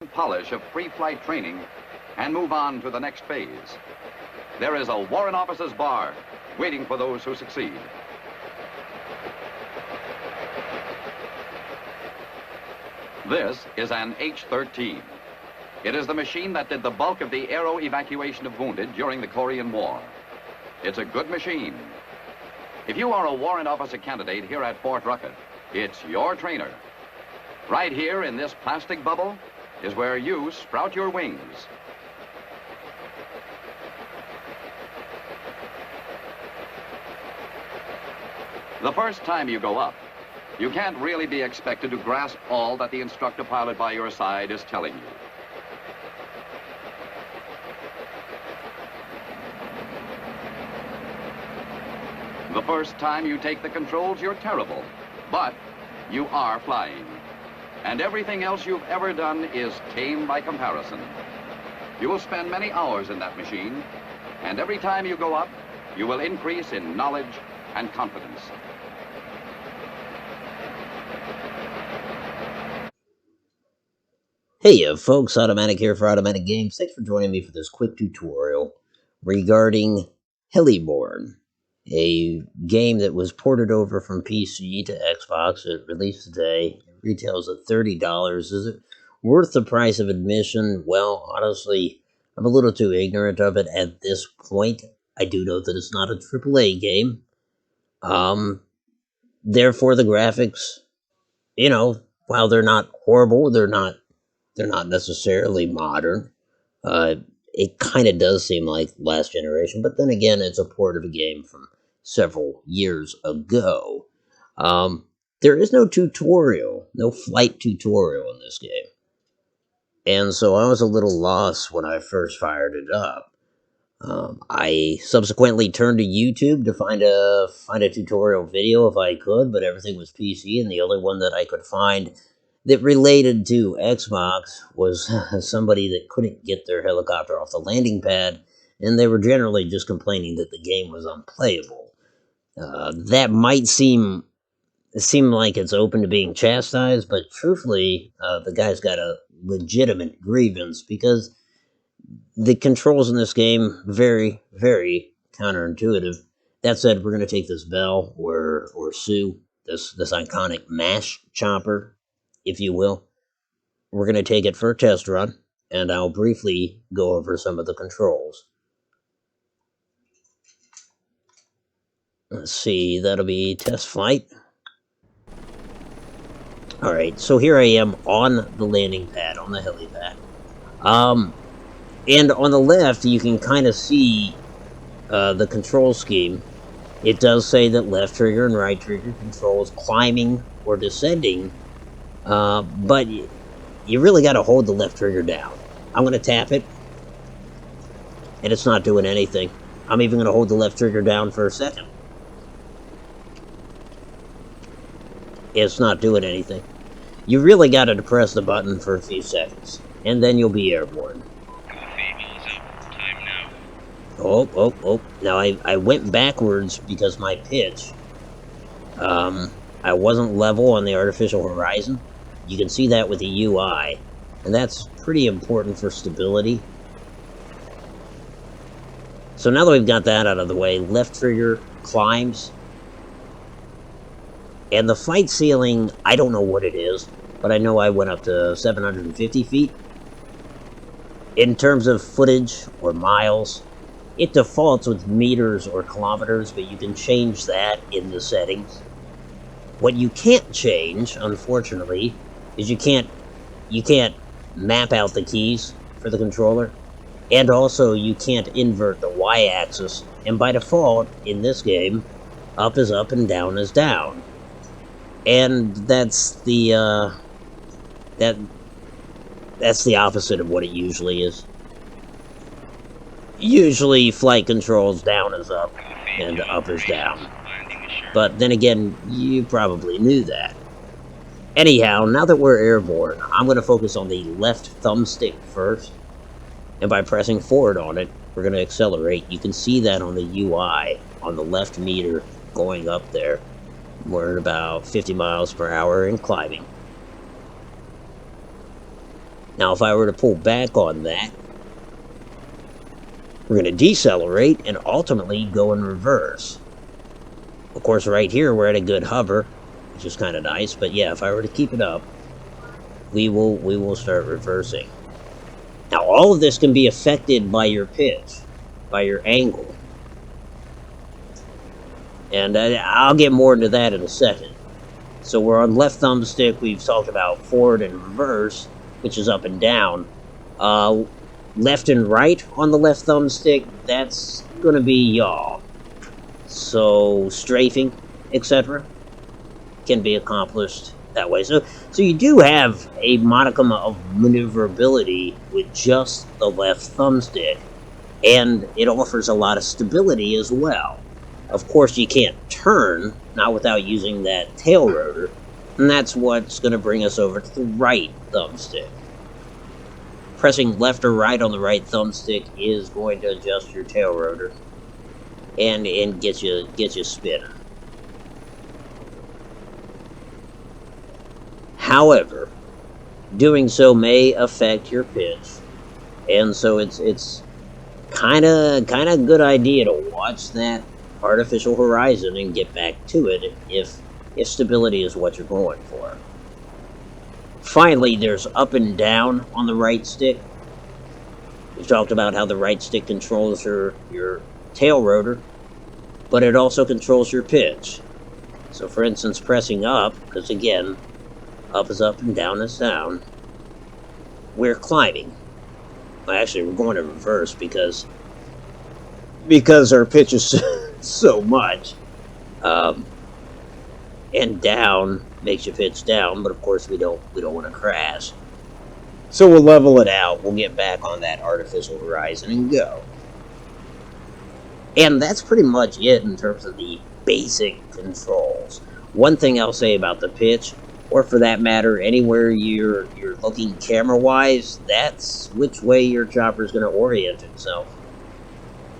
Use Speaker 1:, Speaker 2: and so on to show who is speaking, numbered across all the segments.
Speaker 1: polish of pre-flight training and move on to the next phase. There is a warrant officer's bar waiting for those who succeed. This is an H-13. It is the machine that did the bulk of the aero evacuation of wounded during the Korean War. It's a good machine. If you are a warrant officer candidate here at Fort Ruckett, it's your trainer. Right here in this plastic bubble is where you sprout your wings. The first time you go up, you can't really be expected to grasp all that the instructor pilot by your side is telling you. The first time you take the controls, you're terrible, but you are flying. And everything else you've ever done is tame by comparison. You will spend many hours in that machine, and every time you go up, you will increase in knowledge and confidence.
Speaker 2: Hey folks, Automatic here for Automatic Games. Thanks for joining me for this quick tutorial regarding Heliborne, a game that was ported over from PC to Xbox. It released today. It retails at $30. Is it worth the price of admission? Well, honestly, I'm a little too ignorant of it at this point. I do know that it's not a AAA game. Therefore, the graphics, while they're not horrible, they're not necessarily modern. It kind of does seem like last generation, but then again, it's a port of a game from several years ago. There is no tutorial, no flight tutorial in this game. And so I was a little lost when I first fired it up. I subsequently turned to YouTube to find a tutorial video if I could, but everything was PC, and the only one that I could find that related to Xbox was somebody that couldn't get their helicopter off the landing pad, and they were generally just complaining that the game was unplayable. That might seem like it's open to being chastised, but truthfully, the guy's got a legitimate grievance because the controls in this game very, very counterintuitive. That said, we're going to take this Bell or Sue, this iconic mash chopper, if you will. We're going to take it for a test run, and I'll briefly go over some of the controls. Let's see, that'll be test flight. Alright, so here I am on the landing pad, on the helipad. And on the left, you can kind of see the control scheme. It does say that left trigger and right trigger controls climbing or descending, but you really got to hold the left trigger down. I'm going to tap it, and it's not doing anything. I'm even going to hold the left trigger down for a second. It's not doing anything. You really got to depress the button for a few seconds, and then you'll be airborne. Oh. Now, I went backwards because my pitch, I wasn't level on the artificial horizon. You can see that with the UI, and that's pretty important for stability. So now that we've got that out of the way, left trigger climbs. And the flight ceiling, I don't know what it is, but I know I went up to 750 feet. In terms of footage or miles, it defaults with meters or kilometers, but you can change that in the settings. What you can't change, unfortunately, is you can't map out the keys for the controller, and also you can't invert the Y-axis. And by default, in this game, up is up and down is down. And that's the that's the opposite of what it usually is. Usually, flight controls down is up and up is down. But then again, you probably knew that. Anyhow, now that we're airborne, I'm going to focus on the left thumbstick first. And by pressing forward on it, we're going to accelerate. You can see that on the UI, on the left meter, going up there. We're at about 50 miles per hour and climbing. Now, if I were to pull back on that, we're going to decelerate and ultimately go in reverse. Of course, right here, we're at a good hover, which is kind of nice. But yeah, if I were to keep it up, we will start reversing. Now, all of this can be affected by your pitch, by your angle. And I'll get more into that in a second. So we're on left thumbstick. We've talked about forward and reverse, which is up and down. Left and right on the left thumbstick, that's going to be yaw. So strafing, etc., can be accomplished that way. So you do have a modicum of maneuverability with just the left thumbstick, and it offers a lot of stability as well. Of course, you can't turn, not without using that tail rotor, and that's what's going to bring us over to the right thumbstick. Pressing left or right on the right thumbstick is going to adjust your tail rotor and get you spinning. However, doing so may affect your pitch, and so it's kind of a good idea to watch that artificial horizon and get back to it if stability is what you're going for. Finally, there's up and down on the right stick. We talked about how the right stick controls your tail rotor, but it also controls your pitch. So for instance, pressing up, because again, up is up and down is down, we're climbing. Well, actually, we're going to reverse because our pitch is so much. And down makes you pitch down, but of course we don't want to crash. So we'll level it out. We'll get back on that artificial horizon and go. And that's pretty much it in terms of the basic controls. One thing I'll say about the pitch, or for that matter, anywhere you're looking camera-wise, that's which way your chopper is going to orient itself.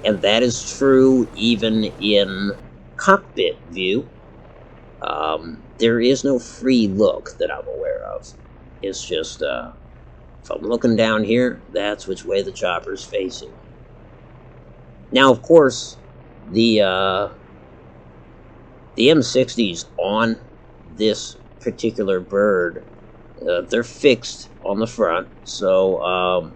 Speaker 2: And that is true even in cockpit view. There is no free look that I'm aware of. It's just, if I'm looking down here, that's which way the chopper is facing. Now, of course, the M60s on this particular bird, they're fixed on the front, so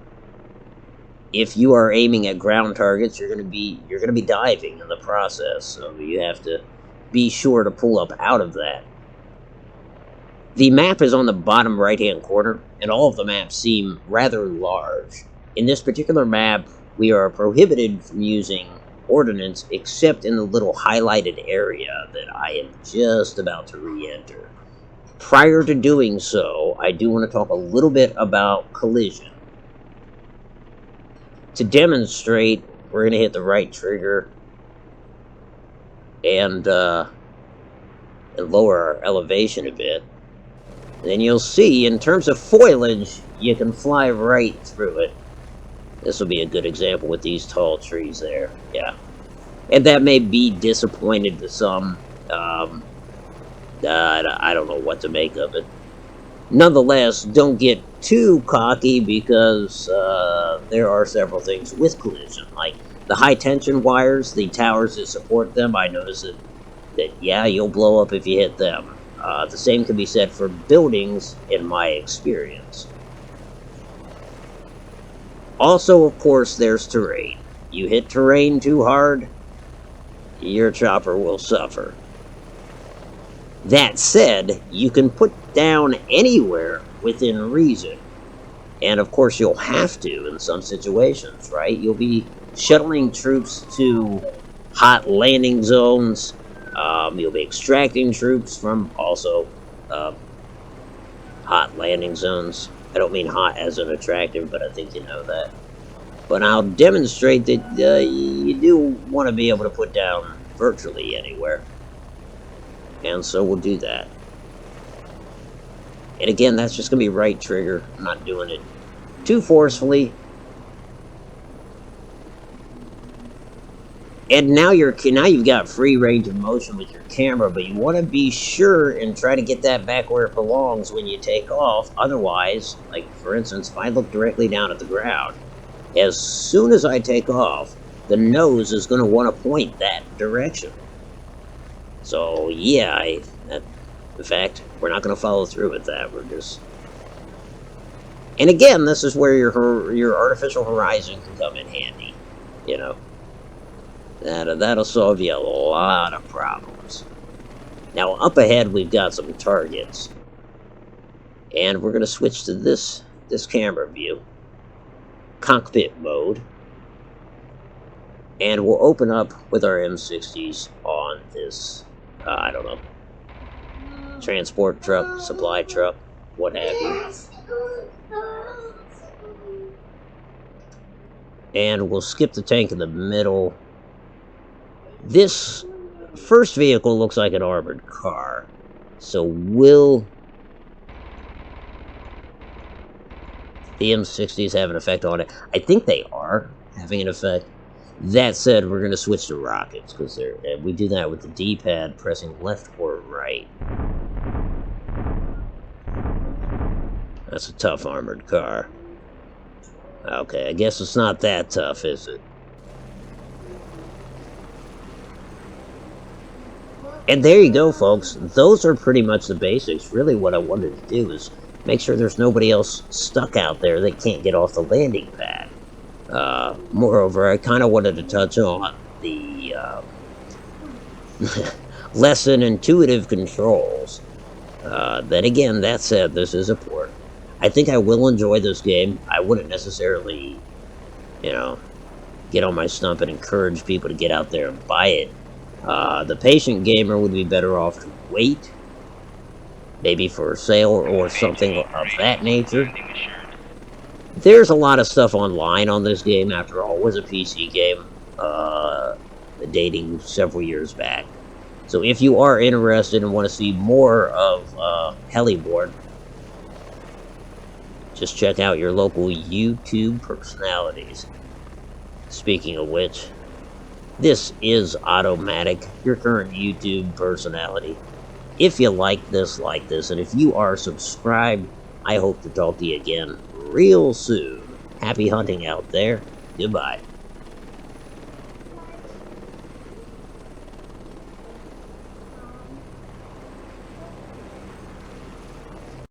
Speaker 2: if you are aiming at ground targets, you're going to be diving in the process, so you have to be sure to pull up out of that. The map is on the bottom right-hand corner, and all of the maps seem rather large. In this particular map, we are prohibited from using ordnance except in the little highlighted area that I am just about to re-enter. Prior to doing so, I do want to talk a little bit about collision. To demonstrate, we're going to hit the right trigger and lower our elevation a bit. And then you'll see, in terms of foliage, you can fly right through it. This will be a good example with these tall trees there. Yeah. And that may be disappointed to some. I don't know what to make of it. Nonetheless, don't get too cocky because there are several things with collision. Like the high tension wires, the towers that support them, I noticed that yeah, you'll blow up if you hit them. The same can be said for buildings, in my experience. Also, of course, there's terrain. You hit terrain too hard, your chopper will suffer. That said, you can put down anywhere within reason. And of course, you'll have to in some situations, right? You'll be shuttling troops to hot landing zones. You'll be extracting troops from also hot landing zones. I don't mean hot as an attractive, but I think you know that. But I'll demonstrate that you do want to be able to put down virtually anywhere. And so we'll do that. And again, that's just going to be right trigger. I'm not doing it too forcefully. And now you've got free range of motion with your camera, but you want to be sure and try to get that back where it belongs when you take off. Otherwise, like for instance, if I look directly down at the ground, as soon as I take off, the nose is going to want to point that direction. So yeah, in fact, we're not going to follow through with that. We're just... And again, this is where your artificial horizon can come in handy. You know, that'll solve you a lot of problems. Now, up ahead, we've got some targets. And we're going to switch to this camera view. Cockpit mode. And we'll open up with our M60s on this, I don't know, transport truck, supply truck, what have you. And we'll skip the tank in the middle. This first vehicle looks like an armored car. So will the M60s have an effect on it? I think they are having an effect. That said, we're going to switch to rockets, because we do that with the D-pad, pressing left or right. That's a tough armored car. Okay, I guess it's not that tough, is it? And there you go, folks. Those are pretty much the basics. Really, what I wanted to do is make sure there's nobody else stuck out there that can't get off the landing pad. Moreover, I kind of wanted to touch on the less than intuitive controls. Then again, that said, this is a port. I think I will enjoy this game. I wouldn't necessarily, you know, get on my stump and encourage people to get out there and buy it. The patient gamer would be better off to wait, maybe for a sale or something of that nature. There's a lot of stuff online on this game. After all, it was a PC game, dating several years back. So if you are interested and want to see more of Heliborne, just check out your local YouTube personalities. Speaking of which, this is Automatic, your current YouTube personality. If you like this, and if you are subscribed, I hope to talk to you again real soon. Happy hunting out there. Goodbye.